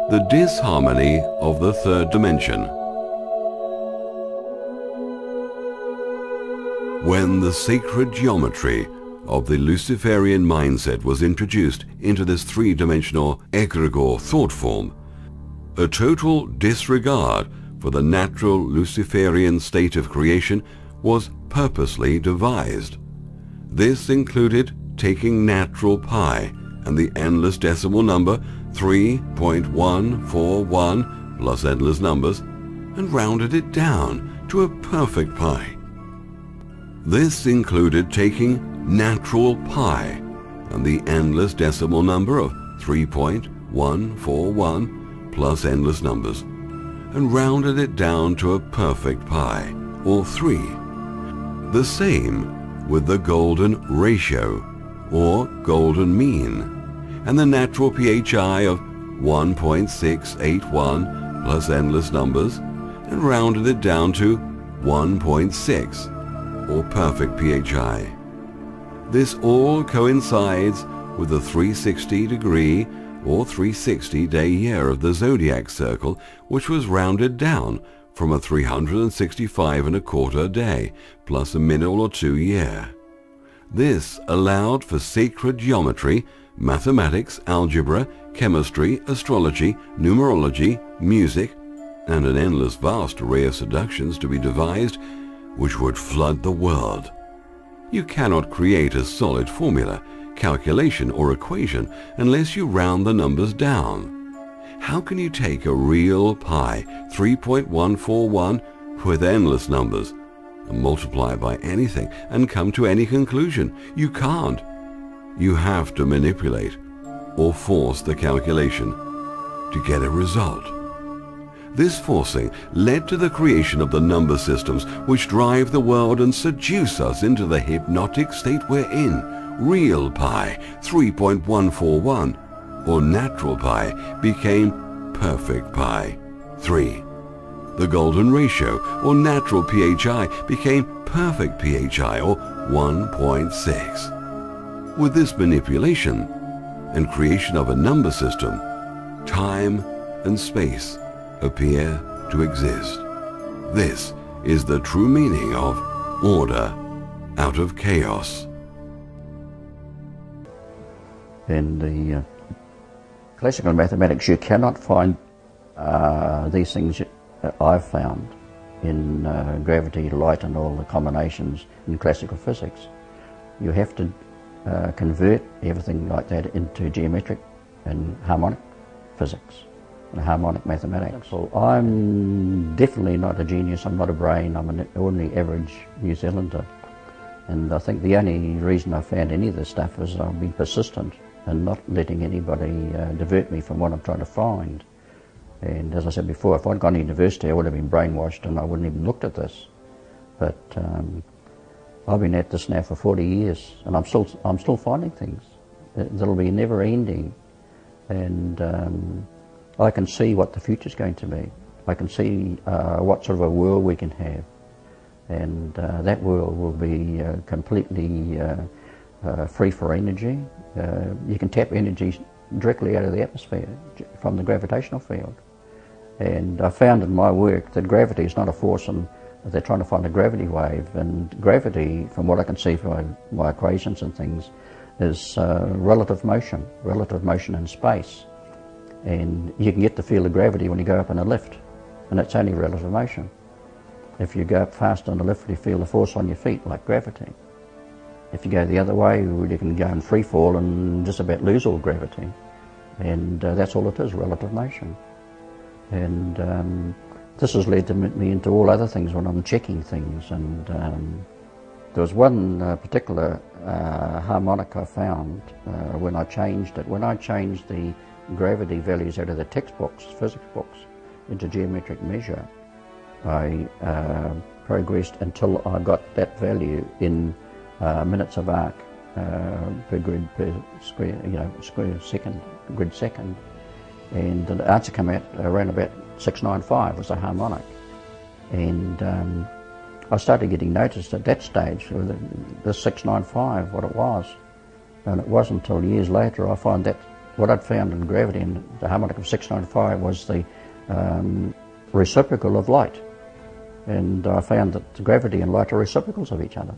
The disharmony of the third dimension. When the sacred geometry of the Luciferian mindset was introduced into this three-dimensional egregore thought form, a total disregard for the natural Luciferian state of creation was purposely devised. This included taking natural pi and the endless decimal number 3.141 plus endless numbers and rounded it down to a perfect pi. This included taking natural pi and the endless decimal number of 3.141 plus endless numbers and rounded it down to a perfect pi, or 3. The same with the golden ratio, or golden mean, and the natural PHI of 1.681 plus endless numbers and rounded it down to 1.6, or perfect PHI. This all coincides with the 360-degree or 360-day year of the zodiac circle, which was rounded down from a 365.25 day plus a minute or two year. This allowed for sacred geometry, mathematics, algebra, chemistry, astrology, numerology, music, and an endless vast array of seductions to be devised which would flood the world. You cannot create a solid formula, calculation, or equation unless you round the numbers down. How can you take a real pi, 3.141, with endless numbers, and multiply it by anything and come to any conclusion? You can't. You have to manipulate or force the calculation to get a result. This forcing led to the creation of the number systems which drive the world and seduce us into the hypnotic state we're in. Real pi, 3.141, or natural pi, became perfect pi, 3. The golden ratio, or natural PHI, became perfect PHI, or 1.6. With this manipulation and creation of a number system, time and space appear to exist. This is the true meaning of order out of chaos. In the classical mathematics, you cannot find these things I've found in gravity, light, and all the combinations in classical physics. You have to convert everything like that into geometric and harmonic physics and harmonic mathematics. Well, I'm definitely not a genius, I'm not a brain, I'm an ordinary average New Zealander. And I think the only reason I found any of this stuff is I've been persistent and not letting anybody divert me from what I'm trying to find. And as I said before, if I'd gone to university I would have been brainwashed and I wouldn't even looked at this. But I've been at this now for 40 years and I'm still finding things that'll be never ending. And I can see what the future's going to be. I can see what sort of a world we can have. And that world will be completely free for energy. You can tap energy directly out of the atmosphere from the gravitational field. And I found in my work that gravity is not a force, and they're trying to find a gravity wave. And gravity, from what I can see from my equations and things, is relative motion in space. And you can get the feel of gravity when you go up in a lift, and it's only relative motion. If you go up fast on the lift, you feel the force on your feet, like gravity. If you go the other way, you can go in free fall and just about lose all gravity. And that's all it is, relative motion. And this has led me into all other things when I'm checking things. And there was one particular harmonic I found when I changed it. When I changed the gravity values out of the textbooks, physics books, into geometric measure, I progressed until I got that value in minutes of arc per grid per square, square second, grid second, and the answer came out around about 695 was a harmonic, and I started getting noticed at that stage the 695 what it was, and it wasn't until years later I find that what I'd found in gravity and the harmonic of 695 was the reciprocal of light. And I found that gravity and light are reciprocals of each other.